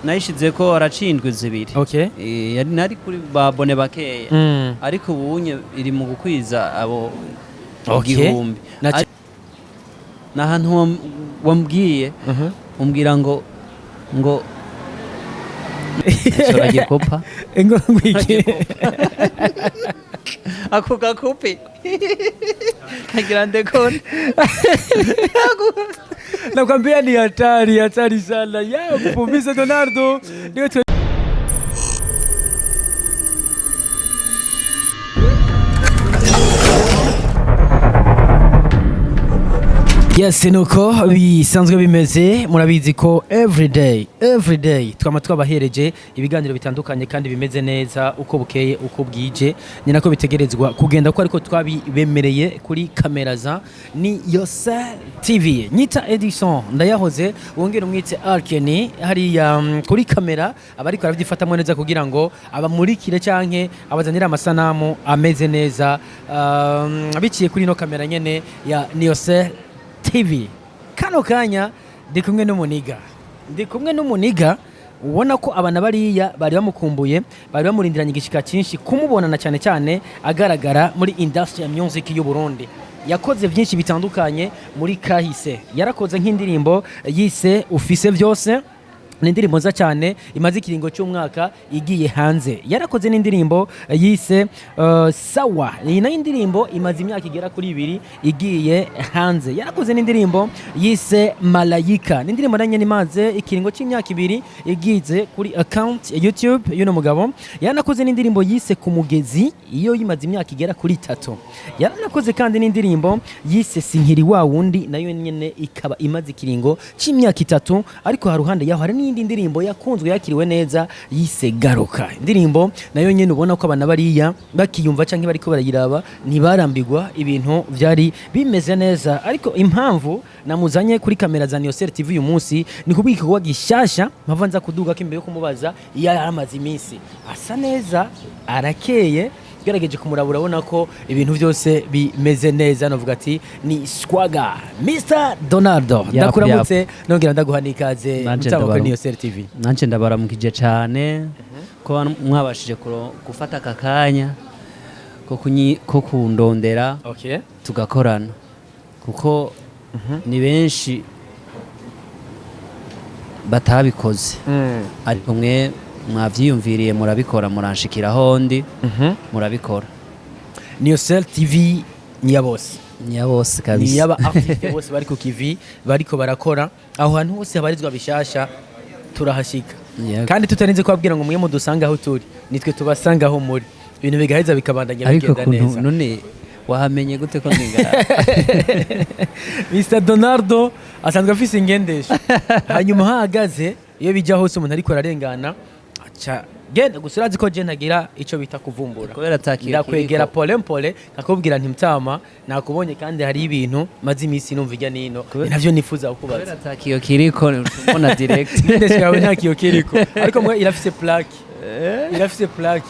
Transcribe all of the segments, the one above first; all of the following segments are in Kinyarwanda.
nayishize ko aracindwe zibiri. Okay. Yari nari kuri babone bakeya. Ariko ubunye iri mu gukwiza abo igihumbi. Nahantu wambwiye umbwira ngo Sora gikopa ngo ngwiki ako gakope grande con nakwambia ni hatari sana ya kupumiza Donaldo ndio Yes, nuko bisanzwe bimeze murabizi ko everyday twama twabahereje ibiganiro bitandukanye kandi bimeze neza uko bukeye uko bwije ni nako bitegerezwa kugenda ko ariko twabibemereye kuri kamera za ni Yose TV nyita Edison ndayahoze wongera umwitse Arkeni hari kuri kamera abari ko arabyifatamwe neza kugira ngo abamurikire canke abazanira amasanamu ameze neza biciye kuri no kamera nyene ya Yose TV. Kano kanya ndi kumwe n'umuniga ubona ko abana bariya bari bamukumbuye bari bamurindiranye igishika cyinshi kumubona na cyane agaragara muri industry ya music y'u Burundi. Yakoze byinshi bitandukanye muri kahise, yarakoze nk'indirimbo yise ufise byose n'indirimbo za cyane imaze ikiringo cy'umwaka igiye hanze. Yarakoze n'indirimbo yise sawa, iyi nayo indirimbo imaze imyaka igera kuri 2 igiye hanze. Yarakoze n'indirimbo yise Malayika, n'indirimbo nanye imaze ikiringo cy'imyaka 2 igize kuri account ya YouTube y'uno mugabo. Yanakoze n'indirimbo yise Kumugezi, iyo yimaze imyaka igera kuri 3. Yanakoze kandi n'indirimbo yise Sinkiri wa wundi, nayo nyene ikaba imaze ikiringo cy'imyaka 3, ariko haruhande yaho hari indi ndirimbo yakunzwe yakiriwe neza yise Garuka. Indirimbo nayo nyene ubona ko abana bariya bakiyumva canke bariko barayiraba ntibarambigwa, ibintu byari bimeze neza. Ariko impamvu namuzanye kuri kamera za Yose TV uyu munsi ni kubwika ko gishasha mpavanza kuduga ko imbere yo kumubaza yaramaze iminsi asa neza arakeye. Gerageje kumurabura ubona ko ibintu byose bimeze neza, navuga ati ni Swaga Mr Donaldo. Ndakuramutse nongera ndaguha nikaze mutabo kuri Yose TV. Nanje ndabaramukije cyane ko mwabashije gufata akakanya ko kundondera tugakorana kuko ni benshi batabikoze ariko mwe mwavyiyumviriye murabikora, muranshikira hondi murabikora. Yose TV nyabose kabisa, nyaba artiste bose bari ku kivi bariko barakora aho hantu hose habarizwa bishasha turahashika. Kandi tutarinze kubabwira ngo mwe mudusanga aho turi, nitwe tubasanga aho muri, ibintu bigaheza bikabandanya bigenda neza. Ariko none wahamenye gute ko ndingara Mr Donaldo asanzwe afise ingendesho hanyuma hahagaze iyo bijya hose umuntu ariko ararengana aca genda gusurazi ko je ntagira ico bita kuvumbura kubera takiyo kwegera pole nakubwira nti mtama nakubonye kandi hari ibintu maze imisi numva ijya nino navyo nifuza kukubaza kubera takiyo kiriko ubona direct ndetse yawe ntakiyo kiriko ariko mwe irafise plaque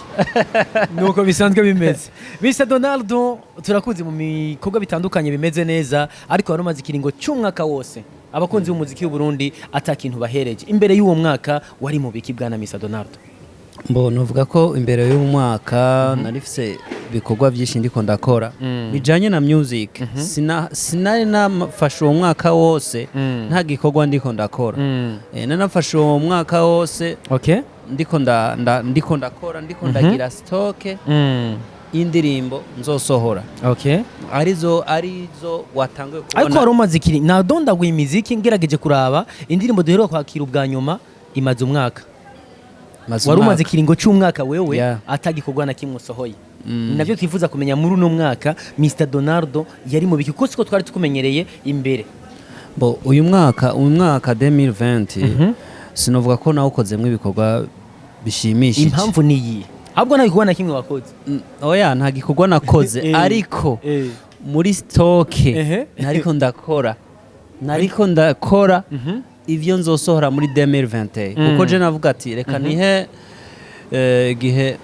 nuko bisanzwe bimeze. Mr Donaldo turakuzi mu bikorwa bitandukanye bimeze neza, ariko warumaze ikiringo cy'umwaka wose abakunzi b'umuziki w'u Burundi atakintu bahereje. Imbere y'uwo mwaka wari mu biki bwana Mr Donaldo? Mbona uvuga ko imbere y'umwaka narifise bikorwa byinshi ndiko ndakora bijanye na music. Sinari nafashe uwo mwaka wose nta gikorwa ndiko ndakora. Nanafashe uwo mwaka wose ndiko ndakora ndiko ndagira stock indirimbo nzosohora. Arizo watanguye kubona. Ariko warumaze ikiri na donda gw'imiziki ngerageje kuraba indirimbo duheruka kwakira ubwa nyuma imaze umwaka. Warumaze ikiringo cy'umwaka wewe atagikorwa na kimwe usohoye. Navyo twifuza kumenya muri uno mwaka Mr Donaldo yari mu biki ko twari tukumenyereye imbere. Uyu mwaka 2020 sinovuga ko nawe ukozemwe ibikorwa bishimishije. Impamvu niyi ahubwo ntagikorwa na kimwe wakoze. Oya nta gikorwa nakoze ariko muri stock nariko ndakora ivyo nzosohora muri 2020 kuko je navuga ati reka nihe gihe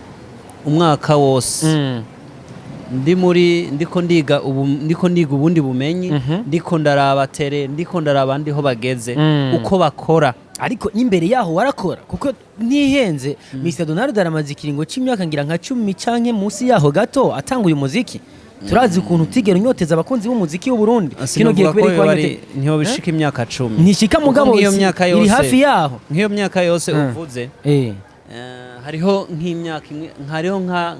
umwaka wose ndiko ndiga ubundi bumenyi ndiko ndaraba tere ndiko ndaraba ndiho bageze uko bakora ariko n'imbere yaho warakora kuko ntihenze Mr Donald aramaze ikiringo c'imyaka ngira nka 10 canke munsi yaho gato atanguye umuziki turazi ukuntu utigera unyoteza abakunzi b'umuziki w'u Burundi kino giye kubera ko ntiho bishika imyaka 10 ntishika mugabo iri hafi yaho nk'iyo myaka yose uvuze hariho nk'imyaka imwe hariho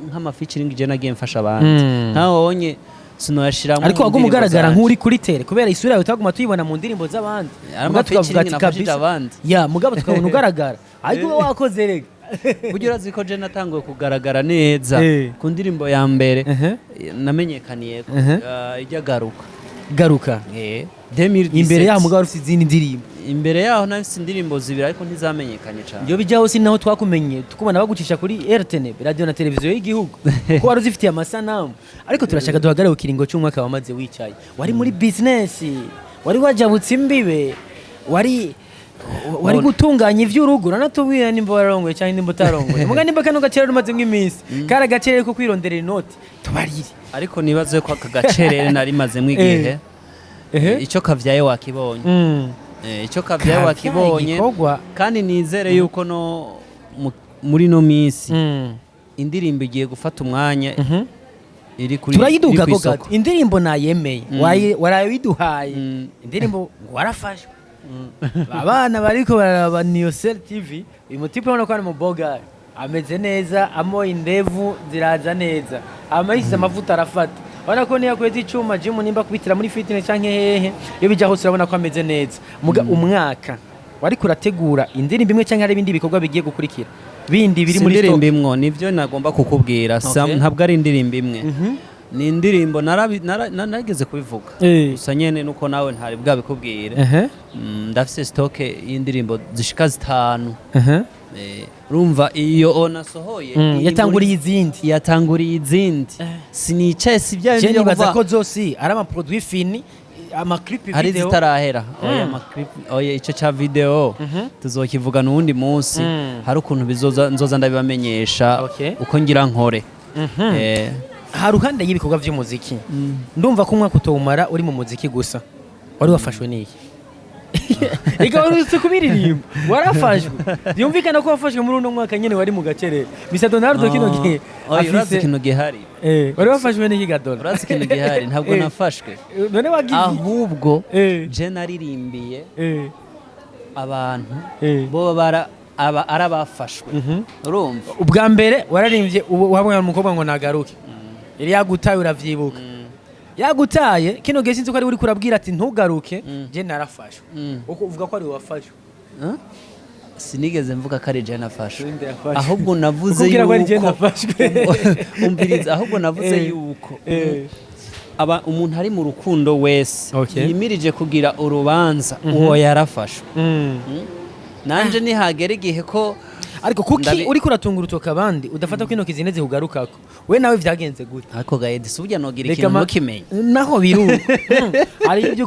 nk'amafikiringi je nagiye mfasha abantu ntabonye sinoyashiramo ariko waguma ugaragara nk'uri kuri tere kubera isura yawe utaguma tuyibona mu ndirimbo z'abandi mugabo tukavuga ati kabisa ya mugabo tukabona ugaragara ariko wowe wakoze rega buryo urazi ko je natanguye kugaragara neza ku ndirimbo ya mbere namenyekaniye ijya garuka imbere yaho mugabo ufite izindi ndirimbo imbere yaho nafise indirimbo zibiri ariko ntizamenyekanye cyane iyo bijyaho si naho twakumenye tukubona bagucisha kuri RTN radio na televiziyo y'igihugu ko wari uzifitiye amasanamu ariko turashaka duhagarare ku kiringo cy'umwaka wamaze wicaye wari muri business wari wajabutse imbibe wari gutunganya ivy'urugo ranatubwira nimba wararongoye cyangwa nimba utarongoye muga nimba kano gacerere rumaze nk'iminsi kara gacerere ko kwirondera inoti tubarire ariko nibaze ko aka gacerere nari maze mwigihe icyo kavyaye wakibonye icyo kavyaye wakibonye kandi nizere yuko no muri no minsi indirimbo igiye gufata umwanya iri kuri turayiduga ko gato indirimbo nayemeye warayiduhaye indirimbo warafashwe abana bariko baraba Niosel TV uyu mutipe ubona ko ari mu boga ameze neza amo indevu ziraza neza amayise amavuta arafata bana ko niya kwezi icuma gym nimba kubitira muri fitness canke hehe iyo bija hose urabona ko ameze neza umwaka wari kurategura indirimbo imwe canke ari ibindi bikorwa bigiye gukurikira bindi biri muri indirimbo imwe nivyo nagomba kukubwira ntabwo ari indirimbo imwe ni indirimbo narageze kubivuga gusa nyene nuko nawe ntari bwabikubwire ndafise stock y'indirimbo zishika 5 rumva iyo nasohoye yatanguriye izindi sinicaye sivya bindi baza ko zosi ari ama produit fini ama clip video ari zitarahera ama clip ico cha video tuzokivuga n'undi munsi hari ukuntu nzoza ndabibamenyesha uko ngira nkore haruhande y'ibikorwa by'umuziki ndumva ko umwaka utawumara uri mu muziki gusa wari wafashwe n'iki ega urutse kubiririmba warafashwe byumvikana ko wafashwe muri uno mwaka nyene wari mu gacerere Mr Donaldo kino gihe afise kino gihari wari wafashwe n'iki gadolo urazi kino gihari ntabwo nafashwe none wagize ahubwo je naririmbiye abantu bo arabafashwe urumva ubwa mbere wararimbye wabona umukobwa ngo nagaruke yari yagutaye uravyibuka yagutaye kino gihe sinzi ko ari uri kurabwira ati ntugaruke je narafashwe uko uvuga ko ari wafashwe sinigeze mvuga ko ari je nafashwe ahubwo navuze yuko umbiriza ahubwo navuze yuko umuntu ari mu rukundo wese yimirije kugira urubanza uwo yarafashwe nanje nihagera igihe ko ariko kuki uri kuratunga urutoka abandi udafata ko intoki zine zihugarukako we nawe vyagenze gute ariko gaedi subya nogira ikintu mukimenye naho biru ari ibyo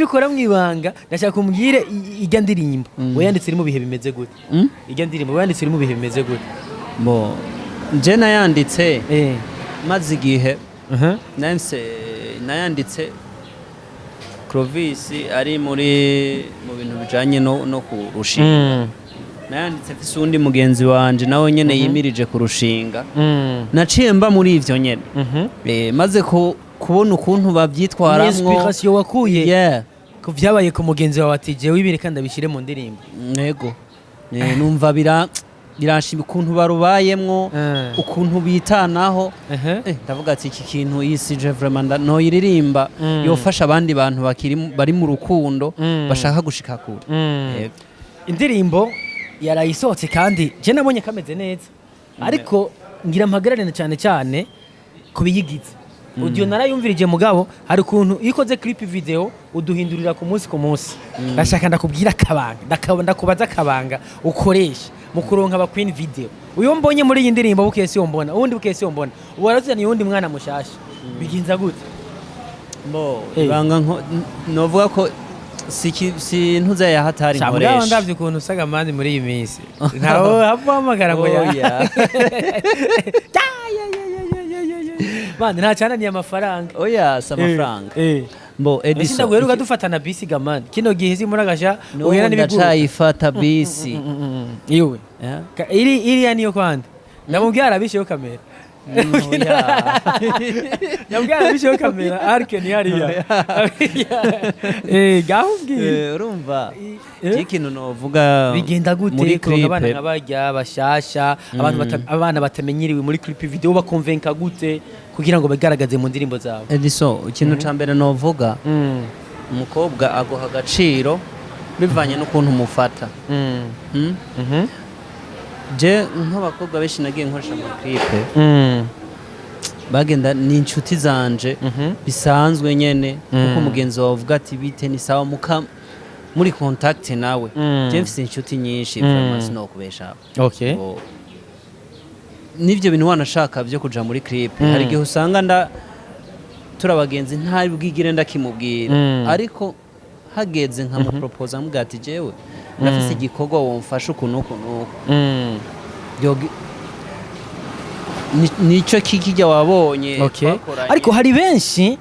ukora mwibanga ndashaka kumbwire ijya ndirimbo we yanditse iri mu bihe bimeze gute ijya ndirimbo we yanditse iri mu bihe bimeze gute bo je nayanditse maze igihe nayanditse Clovis ari mu bintu bijanye no kurushinga nayanditse mfise undi mugenzi wanje nawe nyene yimirije kurushinga naciye mba muri ivyo nyene maze kubona ukuntu bavyitwaramwo inspiration wakuye ko vyabaye ku mugenzi wawe ati jewe ibire kandi abishire mu ndirimbo yego numva birashima ukuntu barubayemwo ukuntu bitanaho ndavuga ati iki kintu yisije vraiment no yiririmba yofasha abandi bantu bari mu rukundo bashaka gushika kure indirimbo yarayisohotse kandi je nabonye kameze neza ariko ngira mpagarane cyane kubiyigize audio narayumvirije mugabo hari ukuntu ikoze clip video uduhindurira ku munsi ndashaka ndakubwira akabanga ndakubaza akabanga ukoresha mu kuronka aba queen video uyo mbonye muri iyi ndirimbo bukese yo mbona ubundi bukese yo mbona warazanye undi mwana mushasha biginza gute banga novuga ko si ntuza ya hatari nkoresha cyangwa ndavye ukuntu usaga amandi muri iyi minsi ntaho hapamagara ngo bandi nta cyane ni amafaranga oya si amafaranga mbo Edison ndagweruka dufatana bisi gamani kino gihe si muragasha uhera n'ibiguru ndacayifata bisi iwe iri niyo kwanda ndamubwira arabishiyo kamera yambwira bishiyo kamera arke ni hariya gahubwiye urumva ikintu novuga bigenda gute ko abana nk'abajya bashasha abana batamenyeriwe muri clip video bakonvenka gute kugira ngo bagaragaze mu ndirimbo zabo Edison ikintu ca mbere novuga umukobwa agoha agaciro bivanye n'ukuntu umufata je nk'abakobwa benshi nagiye nkoresha mu clip bagenda ni inshuti zanje bisanzwe nyene kuko mugenzi wawe uvuga ati bite ni sawa muri contact nawe je mfise inshuti nyinshi vraiment sinokubesha okay nivyo bintu wanashaka byo kuja muri clip hari gihe usanga turabagenzi ntari bwigire ndakimubwira ariko hageze nka mu propose amubwira ati jewe ndafise igikorwa womfasha ukuntu nico kikijya wabonye ariko hari benshi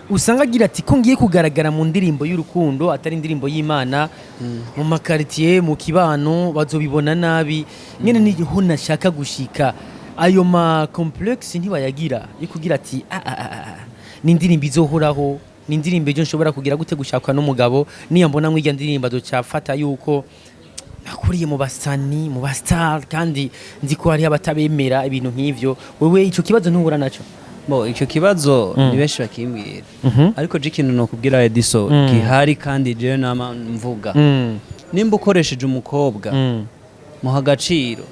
usanga agira ati ko ngiye kugaragara mu ndirimbo y'urukundo atari indirimbo y'Imana mu makaritiye mu kibano bazobibona nabi nyene niho nashaka gushika ayo ma complex ntibayagira ikugira ati ni indirimbo izohoraho ni indirimbo ejo nshobora kugira gute gushakwa n'umugabo niyo mbona mw'ijya ndirimbo docafata yuko nakuriye mu basani mu bastar kandi nzi ko hari abatabemera ibintu nk'ivyo wewe ico kibazo ntubura naco bo ico kibazo ni benshi bakimbwira ariko je ikintu nokubwira Edison gihari kandi je nama mvuga nimba ukoresheje umukobwa muha agaciro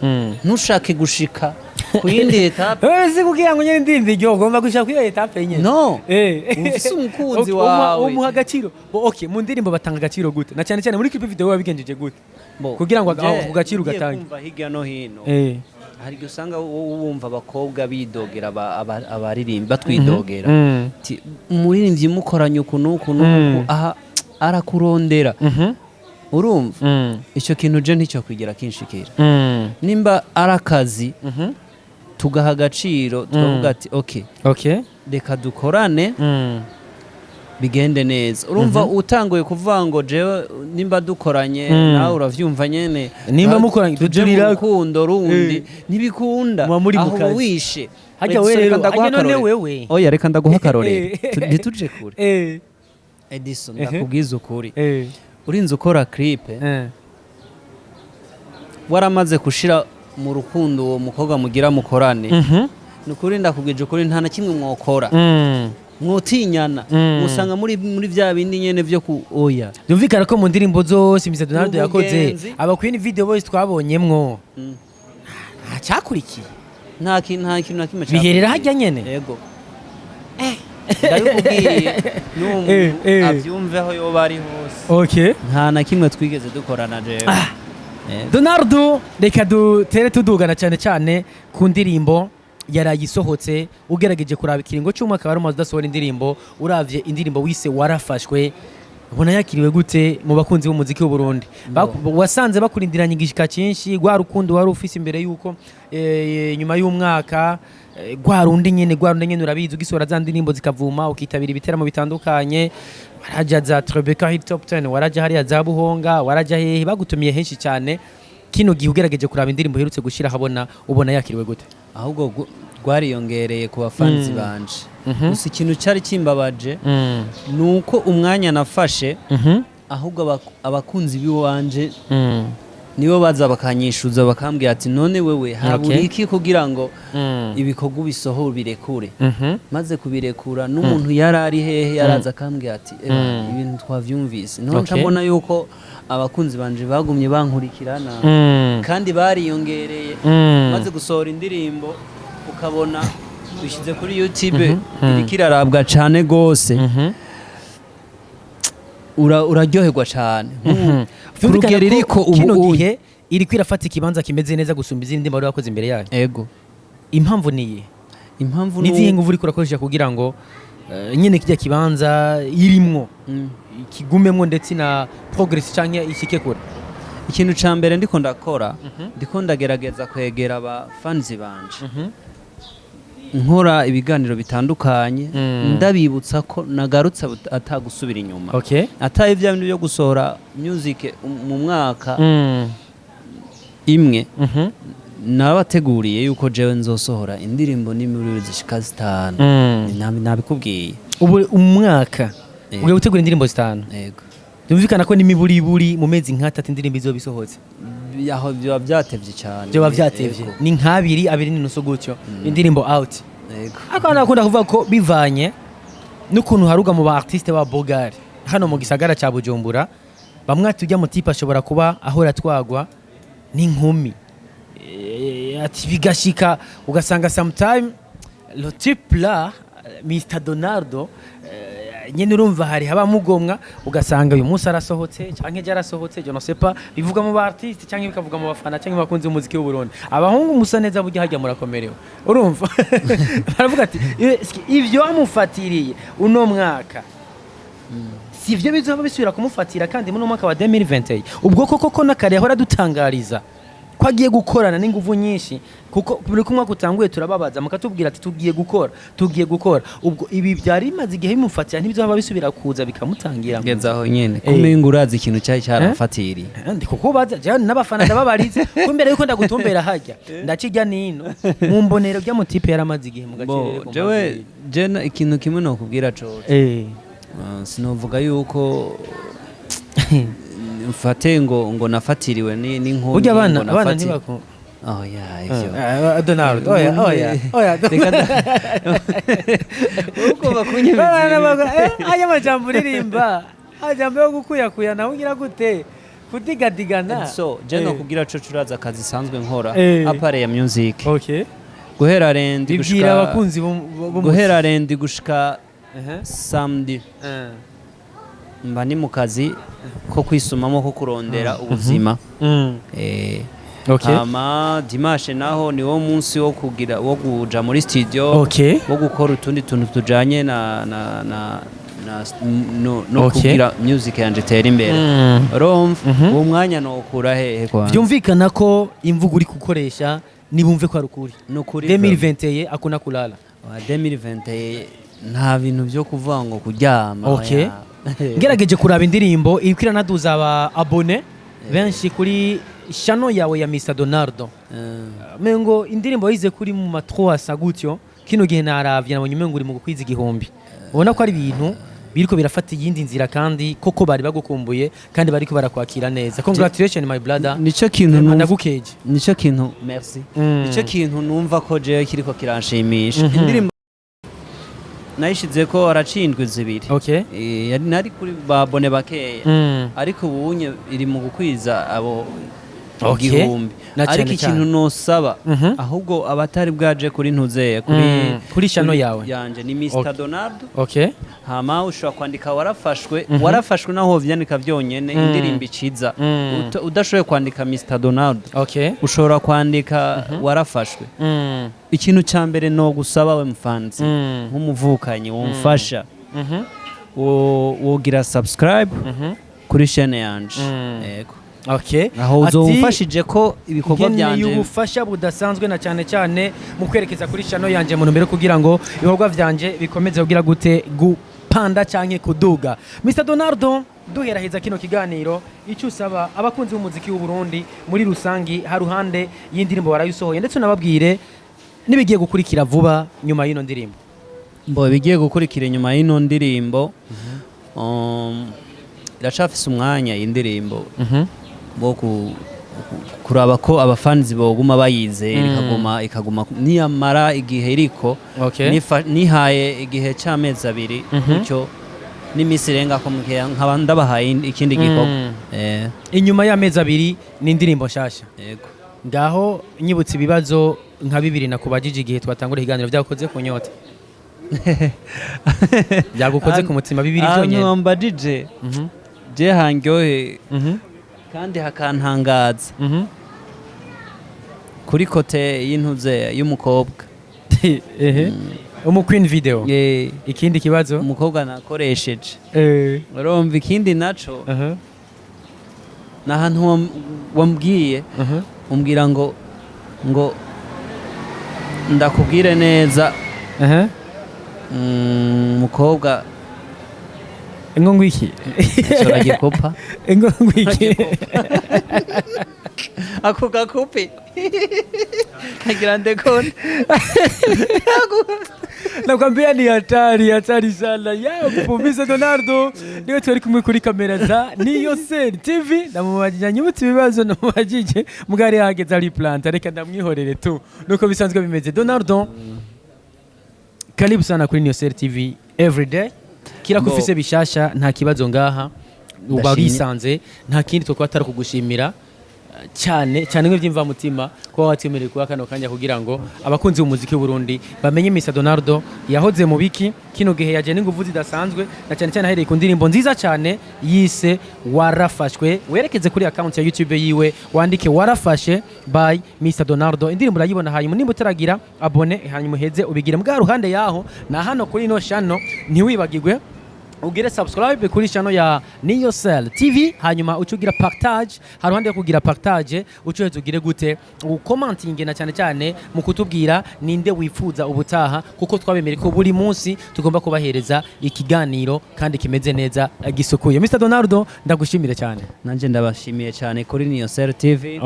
ntushake gushika ku yindi etape wese kugira ngo nyene ndindi ryo ugomba gushaka ku etape nyene no ufise umukunzi wawe umuha agaciro okay mu ndirimbo batanga agaciro gute na cyane cyane muri clip video wabigenjeje gute kugira ngo ako gaciro gatange kumva hirya no hino hari usanga wumva abakobwa bidogera abaririmba twidogera umuririmbyi mukoranye ukuntu aha arakurondera urumva icyo kintu je nticyo kwigira kinshikira nimba arakazi tugaha agaciro tukavuga ati okay reka dukorane bigende neza urumva utanguye kuvuga ngo jewe nimba dukoranye nawe uravyumva nyene nimba mukoranye tujurira rukundo rundi nibikunda aho wishe hajya wewe oya reka ndaguha karore ntituje kure Edison ndakubwiza ukuri urinze ukora clip waramaze kushira mu rukundo uwo mukobwa mugira mukorane nukuri ndakubwije ukuri nta na kimwe mwokora mwotinyana musanga muri vya bindi nyene vyo ku oya byumvikana ko mu ndirimbo zose Mr Donald yakoze aba Queen video boys twabonyemwo nta cyakurikiye nta kintu na kimwe biherera hajya nyene yego ndabikubwiye n'umuntu avyumveho yo bari hose nta na kimwe twigeze dukorana jewe Donaldo reka dutere tudugana cyane cyane ku ndirimbo yarayisohotse ugerageje kuraba ikiringo cy'umwaka wari umaze udasohora indirimbo uravye indirimbo wise warafashwe ubona yakiriwe gute mu bakunzi b'umuziki w'u Burundi wasanze bakurindiranye igishika cyinshi gwa rukundo wari ufise imbere yuko nyuma y'umwaka gwa rundi nyene urabizi ugisora za ndirimbo zikavuma ukitabira ibiteramo bitandukanye waraja za Trebeka hit top 10 waraja hariya za Buhonga waraja hehe bagutumiye henshi cyane kino gihe ugerageje kuraba indirimbo herutse gushira habona ubona yakiriwe gute ahubwo gwariyongereye ku bafanzi banje gusa ikintu cyari kimbabaje nuko umwanya nafashe ahubwo abakunzi biwanje nibo baza bakanyishuza bakambwira ati none wewe haburi iki kugira ngo ibikorwa bisohora birekure maze kubirekura n'umuntu yarari hehe yaraza akambwira ati ibintu twavyumvise none ndabona yuko abakunzi banje bagumye bankurikirana kandi bariyongereye maze gusohora indirimbo ukabona bishize kuri YouTube irikirarabwa cyane gose uraryoherwa cyane urugero iriko ubu gihe iri kwirafata ikibanza kimeze neza gusumba izindi ndimbo wakoze imbere yayo yego impamvu niye nizihe nguvu uriko urakoresha kugira ngo nyene kijya kibanza irimwo kigumemwo ndetse na progress canke ishike kure ikintu ca mbere ndiko ndakora ndiko ndagerageza kwegera aba fans banje nkora ibiganiro bitandukanye ndabibutsa ko nagarutse atagusubira inyuma ataye bya bintu byo gusohora music mu mwaka imwe nabateguriye yuko jewe nzosohora indirimbo n'imuri zishika 5 nabikubwiye ubu umwaka ugiye gutegura indirimbo 5 yego byumvikana ko n'imiburiburi mu mezi nk'atatu indirimbo izobisohotse yaho byo byatevye cyane byo byatevye ni nk'abiri n'inusu gutyo indirimbo out yego akana nakunda kuvuga ko bivanye n'ukuntu haruga mu ba artiste ba Bogari hano mu gisagara cya Bujumbura bamwe tujya mu tipe ashobora kuba ahora twagwa n'inkumi ati bigashika ugasanga sometime le type là Mr Donaldo nyene urumva hari haba mugomwa ugasanga uyu munsi arasohotse canke jarasohotse je no sais pas bivuga mu ba artiste canke bikavuga mu bafana canke bakunze umuziki w'u Burundi abahungu musa neza burya hajya murakomerewe urumva baravuga ati ivyo amufatiriye uno mwaka sivyo bizoba bisubira kumufatira kandi mu mwaka wa 2021 ubwo koko nakare yahora dutangariza ko agiye gukorana n'inguvu nyinshi kuko buri kumwe gutanguye turababaza mukatubwira ati tugiye gukora ubwo ibi byari bimaze igihe bimufatira ntibizoba bisubira kuza bikamutangira ngezaho nyene kumenga urazi ikintu cyari cyarafatiriye ndi kuko baza je n'abafana ndababarize kumbere yuko ndagutumbera hajya ndakijya nino mu mbonero bya mutipe yaramaze igihe mu gacerere jewe ikintu kimwe no kubwira coje sinovuga yuko mfate ngo nafatiriwe n'inkuru ujya abana ntibako ivyo Donaldo uko bakunye aya majambo uririmba ajambo yo gukuyakuya nawe ugira gute kudigadigana so je no kugira co curaza akazi sanzwe nkora apare ya music guhera rendi gushika samedi mba ni mu kazi ko kwisumamo ko kurondera ubuzima ama dimanche naho ni wo munsi wo kuja muri studio wo gukora utundi tuntu tujanye no kugira music yanje tera imbere uwo mwanya no ukura hehe kwa byumvikana ko imvugo uri gukoresha nibumve ko arukuri 2021 akuna kulala 2021 nta bintu byo kuvuga ngo kuryama ngerageje kuraba indirimbo irikira naduza aba abone benshi kuri channel yawe ya Mr Donaldo mengo indirimbo yize kuri mu matro asagutyo kino gihe naravye nabonye mengo uri mu gukwiza igihumbi ubona ko ari ibintu biriko birafata yindi nzira kandi koko bari bagukumbuye kandi bariko barakwakira neza congratulations my brother nico kintu nagukeje nico kintu merci nico kintu numva ko je kiriko kiranshimisha indirimbo nayishize ko aracindwe zibiri yari nari kuri babone bakeya ariko ubunye iri mu gukwiza abo igihumbi ariko ikintu nosaba ahubwo abatari bwaje kuri ntuzeye kuri channel yawe yanje ni Mr Donaldo hama ushobora kwandika warafashwe naho vyandika vyonyene indirimbo iciza udashoboye kwandika Mr Donaldo ushobora kwandika warafashwe ikintu ca mbere no gusaba we mfanzi nk'umuvukanyi wumfasha wogira subscribe kuri channel yanje yego aho uzofashije ko ibikorwa byanje y'ubufasha budasanzwe na cyane mu kwerekeza kuri channel yanje mu numero kugira ngo ibikorwa byanje bikomeze kugira gute gupanda canke kuduga Mr Donaldo duheraheza kino kiganiro icyo usaba abakunzi b'umuziki w'u Burundi muri rusangi haruhande y'indirimbo warayusohoye ndetse nababwire nibigiye gukurikira vuba nyuma y'ino ndirimbo bigiye gukurikira nyuma y'ino ndirimbo iracafise umwanya y'indirimbo bo kuraba ko abafanzi boguma bayizera ikaguma niyamara igihe iriko nihaye igihe cy'amezi 2 bityo n'imisi renga ko nkaba ndabahaye ikindi gikorwa inyuma y'amezi 2 ni indirimbo nshasha yego ngaho nyibutse ibibazo nka 2 nakubajije igihe twatangura iganiro byakoze ku nyota byagukoze ku mutima 2 byonyene mbajije je hangyohe kandi hakantangaza kuri kote y'intuze y'umukobwa Queen video ikindi kibazo umukobwa nakoresheje urumva ikindi naco nahantu wambwiye umbwira ngo ndakubwire neza umukobwa ngo ngwiki ashobora gikopa ngo ngwiki ako gakupi kagira ndekone nakwambia ni hatari sana ya kupumiza Donaldo niwe twari kumwe kuri kamera za Niyo Cell TV ndamubajije nyibutse ibibazo namubajije mugari hageze ari planta reka ndamwihorere tu nuko bisanzwe bimeze Donaldo karibu sana kuri Niyo Cell TV everyday kira kufise bishasha nta kibazo ngaha ubarisanze nta kindi twa atari kugushimira cyane nk'ibyimva mutima ko watemereye kuba kano kanya kugira ngo abakunzi b'umuziki w'u Burundi bamenye Mr Donaldo yahoze mu biki kino gihe yaje n'inguvu zidasanzwe na cyane ahereye ku ndirimbo nziza cyane yise warafashwe werekeze kuri account ya YouTube yiwe wandike warafashe by Mr Donaldo indirimbo urayibona hanyuma nimba utaragira abone hanyuma uheze ubigire mbwa ruhande yaho na hano kuri no channel ntiwibagirwe ugire subscribe kuri channel ya Niyo Cell TV hanyuma ucugira partage haruhande yo kugira partage ucuheze ugire gute ukomentinge na cyane mu kutubwira ninde wifuza ubutaha kuko twabemere ko buri munsi tugomba kubahereza ikiganiro kandi kimeze neza gisukuye Mr Donaldo ndagushimire cyane nanje ndabashimiye cyane kuri Niyo Cell TV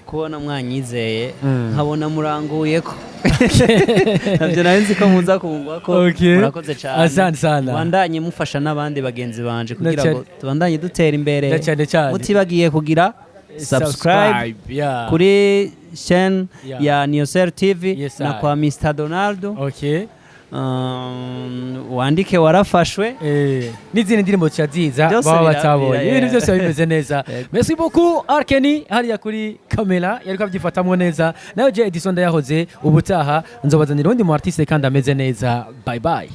kubona mwanyizeye nkabona muranguye ko nabyo narinzi ko muza kungwa ko murakoze cyane asante sana wandanye mufasha n'abandi bagenzi banje kugira ngo tubandanye dutera imbere mutibagiye kugira subscribe kuri chaîne ya Niyo Cell TV na kwa Mr Donaldo wandike warafashwe n'izindi ndirimbo cyaziza baba batabonye ibintu byose bimeze neza merci beaucoup Arkeni hariya kuri kamera yari kwabyifatamwe neza nayo je Edison yahoze ubutaha nzobazanira undi mu artiste kandi ameze neza bye bye